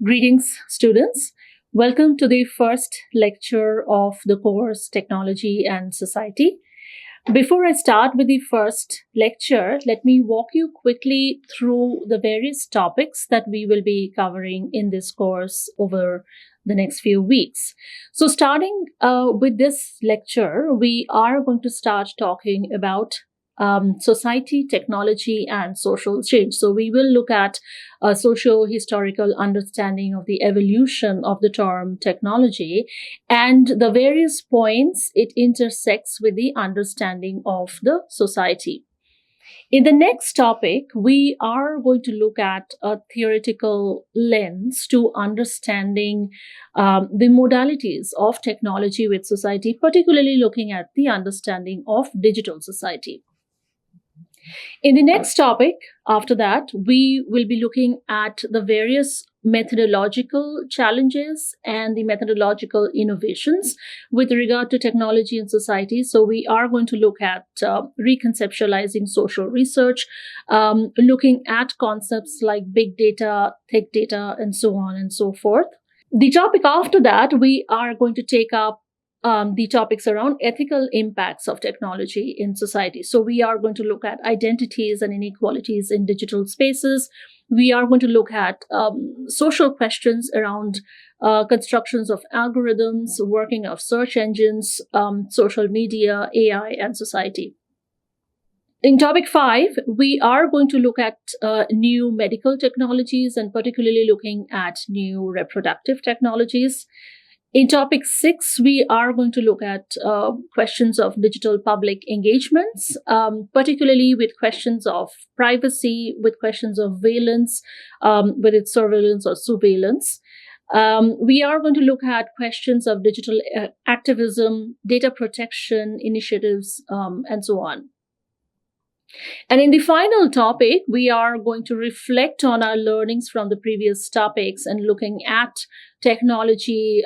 Greetings, students. Welcome to the first lecture of the course Technology and Society. Before I start with the first lecture, let me walk you quickly through the various topics that we will be covering in this course over the next few weeks. So, starting with this lecture, we are going to start talking about society, technology, and social change. So, we will look at a socio-historical understanding of the evolution of the term technology and the various points it intersects with the understanding of the society. In the next topic, we are going to look at a theoretical lens to understanding the modalities of technology with society, particularly looking at the understanding of digital society. In the next topic, after that, we will be looking at the various methodological challenges and the methodological innovations with regard to technology and society. So, we are going to look at reconceptualizing social research, looking at concepts like big data, thick data, and so on and so forth. The topic after that, we are going to take up the topics around ethical impacts of technology in society. So, we are going to look at identities and inequalities in digital spaces. We are going to look at social questions around constructions of algorithms, working of search engines, social media, AI, and society. In topic 5, we are going to look at new medical technologies and particularly looking at new reproductive technologies. In topic 6, we are going to look at questions of digital public engagements, particularly with questions of privacy, with questions of valence, whether it's surveillance or surveillance. We are going to look at questions of digital activism, data protection initiatives, and so on. And in the final topic, we are going to reflect on our learnings from the previous topics and looking at technology,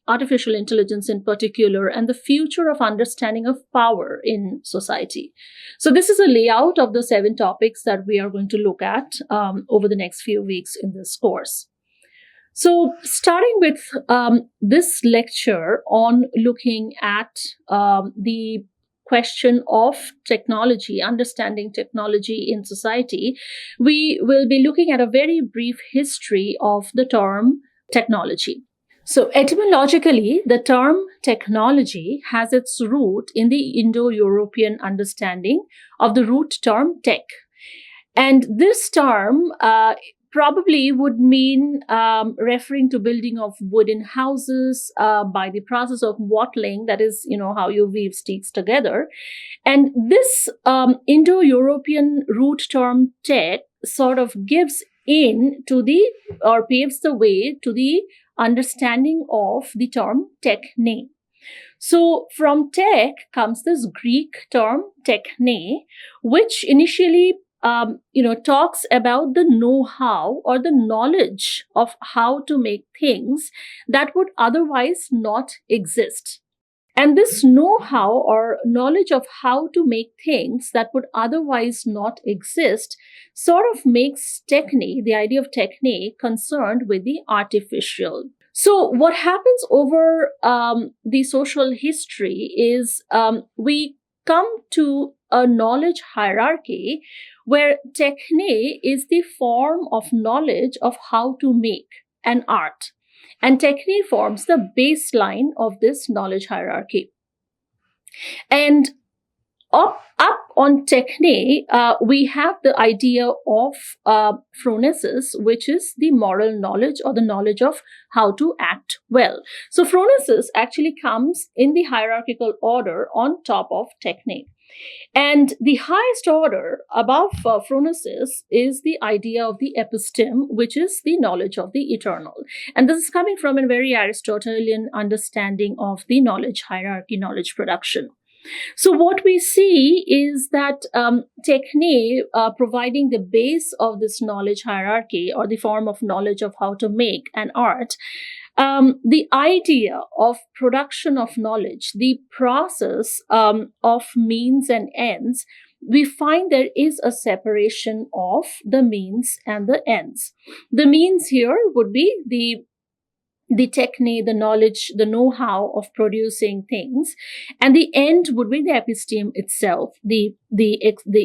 artificial intelligence in particular, and the future of understanding of power in society. So this is a layout of the 7 topics that we are going to look at over the next few weeks in this course. So starting with this lecture on looking at the question of technology, understanding technology in society, we will be looking at a very brief history of the term technology. So, etymologically, the term technology has its root in the Indo-European understanding of the root term tech. And this term probably would mean referring to building of wooden houses by the process of wattling, that is, how you weave sticks together. And this Indo-European root term tech sort of gives in to or paves the way to the understanding of the term techne. So from tech comes this Greek term techne, which initially talks about the know-how or the knowledge of how to make things that would otherwise not exist. And this know-how or knowledge of how to make things that would otherwise not exist sort of makes techne, the idea of techne, concerned with the artificial. So what happens over the social history is we come to a knowledge hierarchy where techne is the form of knowledge of how to make an art. And techne forms the baseline of this knowledge hierarchy. And up on techne, we have the idea of phronesis, which is the moral knowledge or the knowledge of how to act well. So phronesis actually comes in the hierarchical order on top of techne. And the highest order above phronesis is the idea of the episteme, which is the knowledge of the eternal. And this is coming from a very Aristotelian understanding of the knowledge hierarchy, knowledge production. So what we see is that techne, providing the base of this knowledge hierarchy or the form of knowledge of how to make an art, the idea of production of knowledge, the process of means and ends, we find there is a separation of the means and the ends. The means here would be the techne, the knowledge, the know-how of producing things, and the end would be the episteme itself, the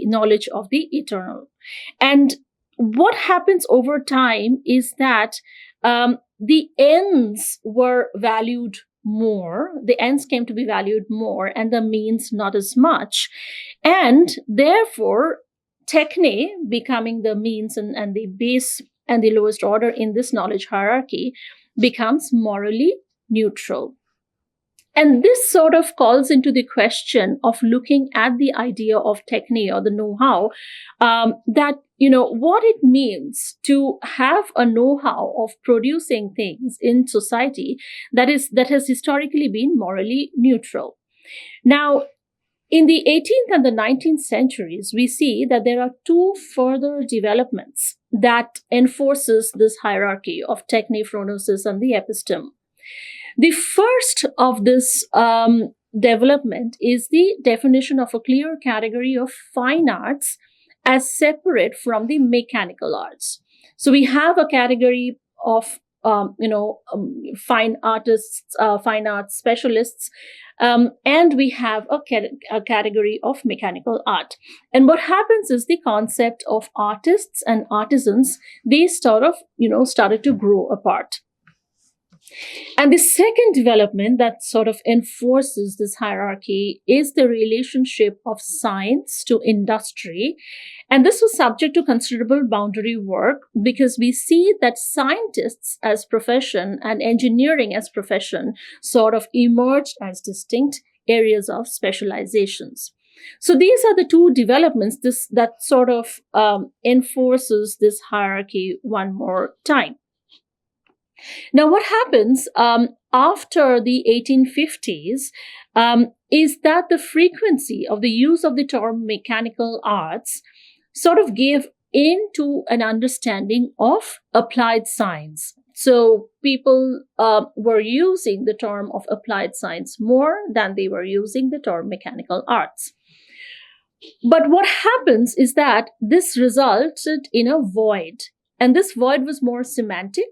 knowledge of the eternal. And what happens over time is that the ends were valued more, the ends came to be valued more, and the means not as much. And therefore, techne becoming the means and the base and the lowest order in this knowledge hierarchy becomes morally neutral. And this sort of calls into the question of looking at the idea of techne or the know-how, that, what it means to have a know-how of producing things in society that has historically been morally neutral. Now, in the 18th and the 19th centuries, we see that there are two further developments that enforces this hierarchy of techne, phronosis, and the episteme. The first of this development is the definition of a clear category of fine arts as separate from the mechanical arts. So we have a category of fine artists, fine arts specialists, and we have a category of mechanical art. And what happens is the concept of artists and artisans, they started to grow apart. And the second development that sort of enforces this hierarchy is the relationship of science to industry. And this was subject to considerable boundary work because we see that scientists as profession and engineering as profession sort of emerged as distinct areas of specializations. So these are the two developments that sort of enforces this hierarchy one more time. Now, what happens after the 1850s is that the frequency of the use of the term mechanical arts sort of gave into an understanding of applied science. So people were using the term of applied science more than they were using the term mechanical arts. But what happens is that this resulted in a void. And this void was more semantic,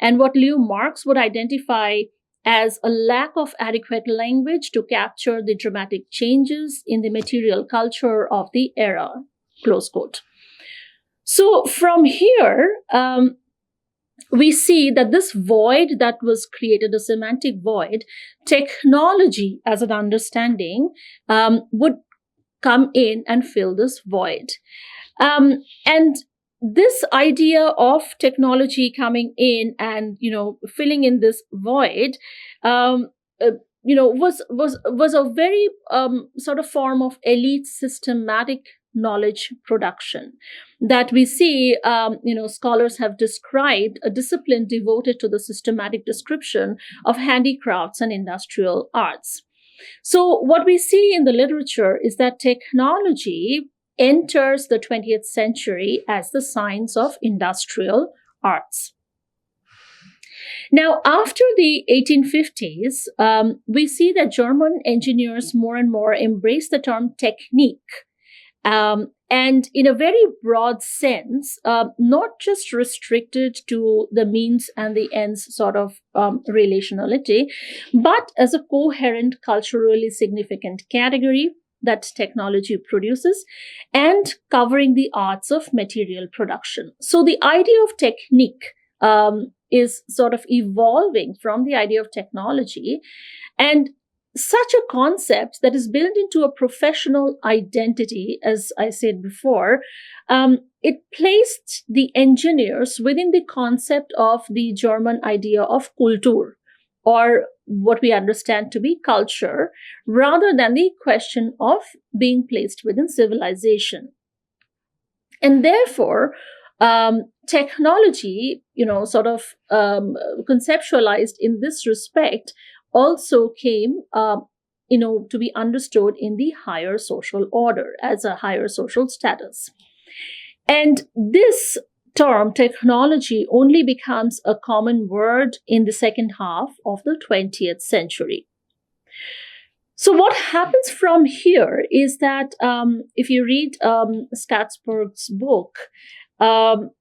and what Leo Marx would identify as a lack of adequate language to capture the dramatic changes in the material culture of the era, close quote. So from here, we see that this void that was created, a semantic void, technology as an understanding would come in and fill this void. And this idea of technology coming in and filling in this void was a very sort of form of elite systematic knowledge production that we see scholars have described a discipline devoted to the systematic description of handicrafts and industrial arts. So what we see in the literature is that technology enters the 20th century as the science of industrial arts. Now, after the 1850s, we see that German engineers more and more embrace the term technique. And in a very broad sense, not just restricted to the means and the ends sort of relationality, but as a coherent, culturally significant category that technology produces and covering the arts of material production. So the idea of technique is sort of evolving from the idea of technology, and such a concept that is built into a professional identity, as I said before, it placed the engineers within the concept of the German idea of Kultur, or what we understand to be culture, rather than the question of being placed within civilization. And therefore, technology, sort of conceptualized in this respect, also came, to be understood in the higher social order as a higher social status. And this term technology only becomes a common word in the second half of the 20th century. So what happens from here is that if you read Skatsberg's book, um,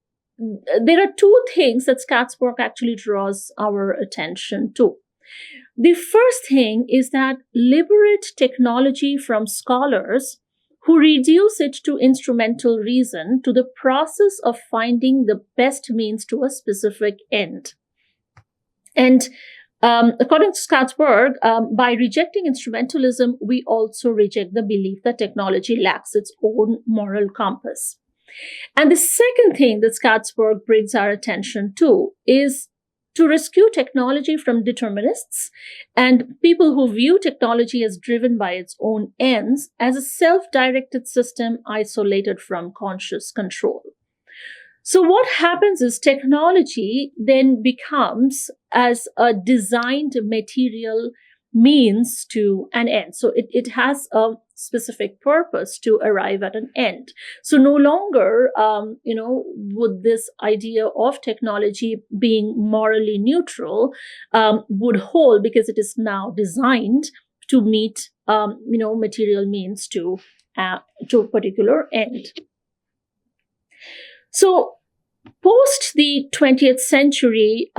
there are two things that Skatsberg actually draws our attention to. The first thing is that liberate technology from scholars who reduce it to instrumental reason to the process of finding the best means to a specific end. And according to Skatsberg, by rejecting instrumentalism, we also reject the belief that technology lacks its own moral compass. And the second thing that Skatsberg brings our attention to is to rescue technology from determinists and people who view technology as driven by its own ends as a self-directed system isolated from conscious control. So what happens is technology then becomes as a designed material means to an end. So it has a specific purpose to arrive at an end. So no longer, would this idea of technology being morally neutral would hold, because it is now designed to meet, material means to a particular end. So post the 20th century,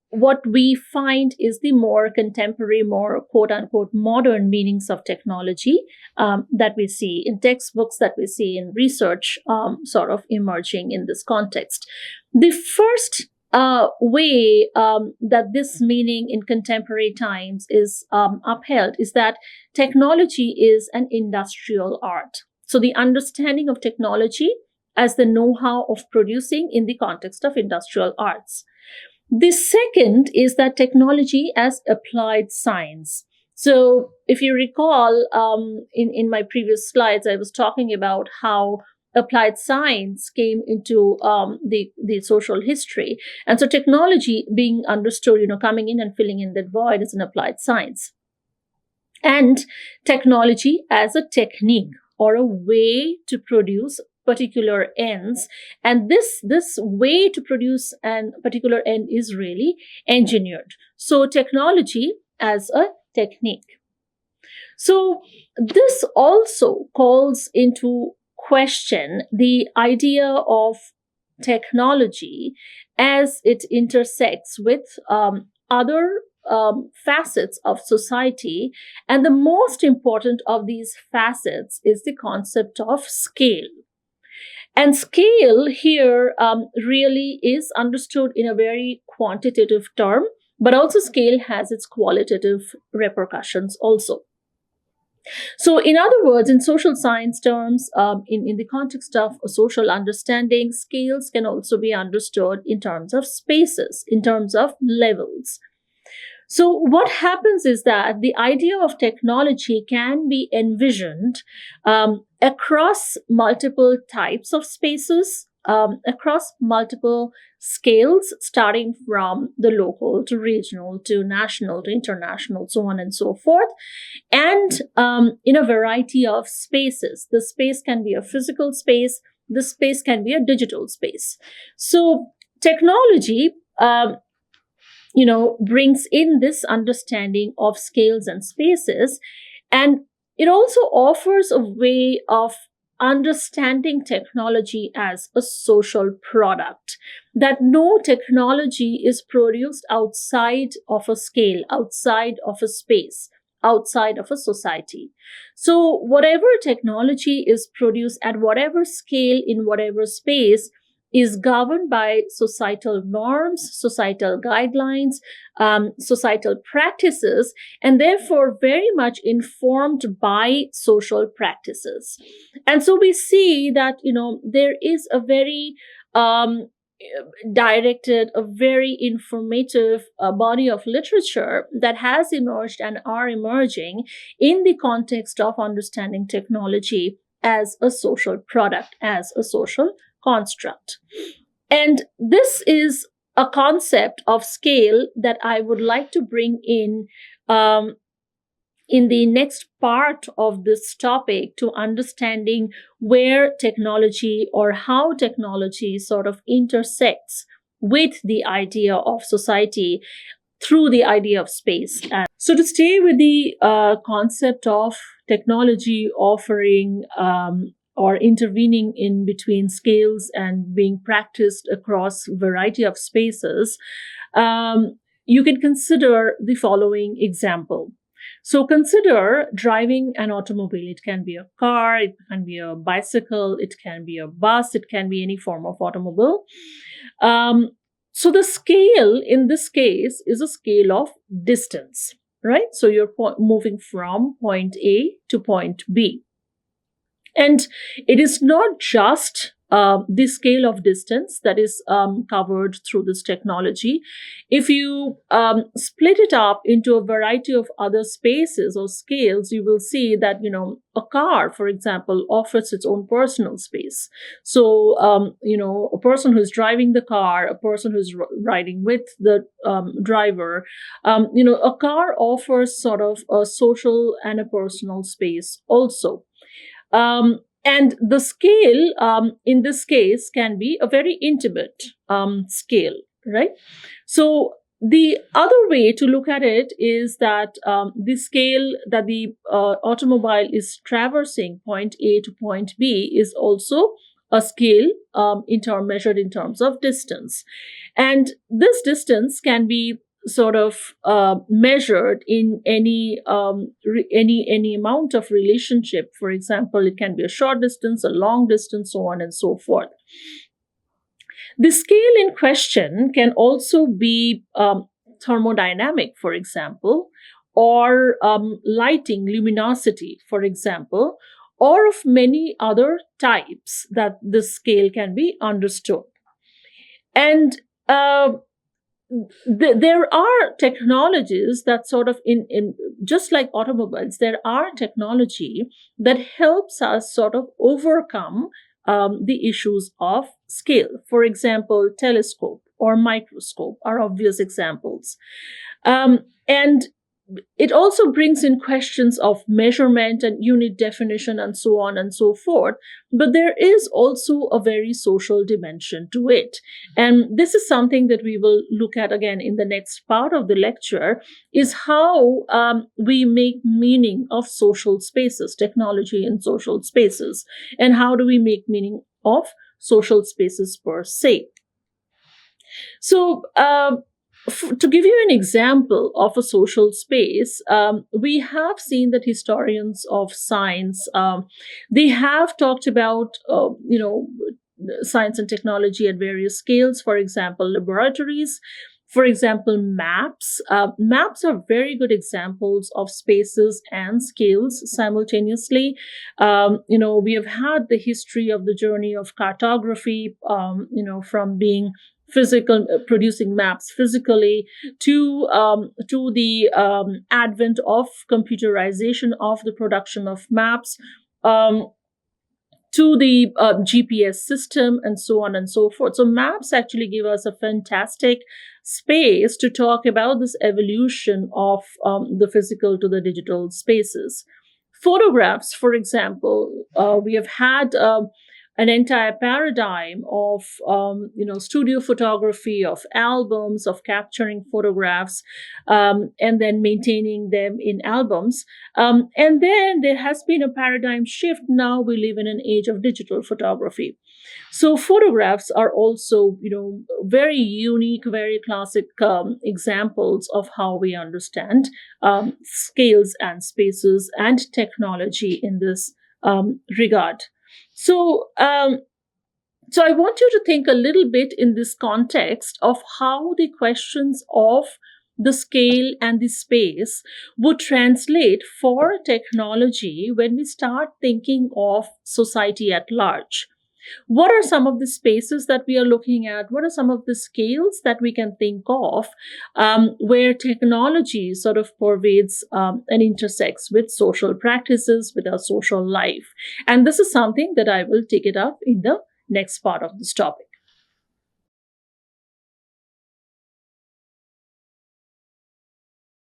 what we find is the more contemporary, more quote unquote modern meanings of technology that we see in textbooks, that we see in research, sort of emerging in this context. The first way that this meaning in contemporary times is upheld is that technology is an industrial art. So the understanding of technology as the know-how of producing in the context of industrial arts. The second is that technology as applied science. So if you recall, in my previous slides, I was talking about how applied science came into the social history. And so technology being understood, coming in and filling in that void is an applied science. And technology as a technique or a way to produce particular ends, and this way to produce a particular end is really engineered. So technology as a technique. So this also calls into question the idea of technology as it intersects with other facets of society. And the most important of these facets is the concept of scale. And scale here really is understood in a very quantitative term, but also scale has its qualitative repercussions also. So, in other words, in social science terms, in the context of a social understanding, scales can also be understood in terms of spaces, in terms of levels. So what happens is that the idea of technology can be envisioned across multiple types of spaces, across multiple scales, starting from the local to regional to national to international, so on and so forth, and in a variety of spaces. The space can be a physical space, the space can be a digital space. So technology brings in this understanding of scales and spaces. And it also offers a way of understanding technology as a social product, that no technology is produced outside of a scale, outside of a space, outside of a society. So whatever technology is produced at whatever scale, in whatever space, is governed by societal norms, societal guidelines, societal practices, and therefore very much informed by social practices. And so we see that, there is a very directed, a very informative body of literature that has emerged and are emerging in the context of understanding technology as a social product, as a social construct. And this is a concept of scale that I would like to bring in the next part of this topic, to understanding where technology or how technology sort of intersects with the idea of society through the idea of space. And so, to stay with the concept of technology offering or intervening in between scales and being practiced across a variety of spaces, you can consider the following example. So consider driving an automobile. It can be a car, it can be a bicycle, it can be a bus, it can be any form of automobile. Um, so the scale in this case is a scale of distance, right? So you're moving from point A to point B. And it is not just the scale of distance that is covered through this technology. If you split it up into a variety of other spaces or scales, you will see that, a car, for example, offers its own personal space. So, a person who's driving the car, a person who's riding with the driver, a car offers sort of a social and a personal space also. And the scale in this case can be a very intimate scale, right? So the other way to look at it is that the scale that the automobile is traversing, point A to point B, is also a scale measured in terms of distance. And this distance can be sort of measured in any amount of relationship. For example, it can be a short distance, a long distance, so on and so forth. The scale in question can also be thermodynamic, for example, or lighting, luminosity, for example, or of many other types that this scale can be understood. And there are technologies that sort of in just like automobiles, there are technology that helps us sort of overcome the issues of scale. For example, telescope or microscope are obvious examples. And it also brings in questions of measurement and unit definition and so on and so forth. But there is also a very social dimension to it. And this is something that we will look at again in the next part of the lecture, is how we make meaning of social spaces, technology in social spaces, and how do we make meaning of social spaces per se. So, to give you an example of a social space, we have seen that historians of science, they have talked about, science and technology at various scales. For example, laboratories. For example, maps. Maps are very good examples of spaces and scales simultaneously. We have had the history of the journey of cartography, from being physical, producing maps physically, to the advent of computerization of the production of maps, to the GPS system, and so on and so forth. So maps actually give us a fantastic space to talk about this evolution of the physical to the digital spaces. Photographs, for example, we have had an entire paradigm of studio photography, of albums, of capturing photographs, and then maintaining them in albums. And then there has been a paradigm shift. Now we live in an age of digital photography. So photographs are also, very unique, very classic examples of how we understand scales and spaces and technology in this regard. So, so I want you to think a little bit in this context of how the questions of the scale and the space would translate for technology when we start thinking of society at large. What are some of the spaces that we are looking at? What are some of the scales that we can think of where technology sort of pervades and intersects with social practices, with our social life? And this is something that I will take it up in the next part of this topic.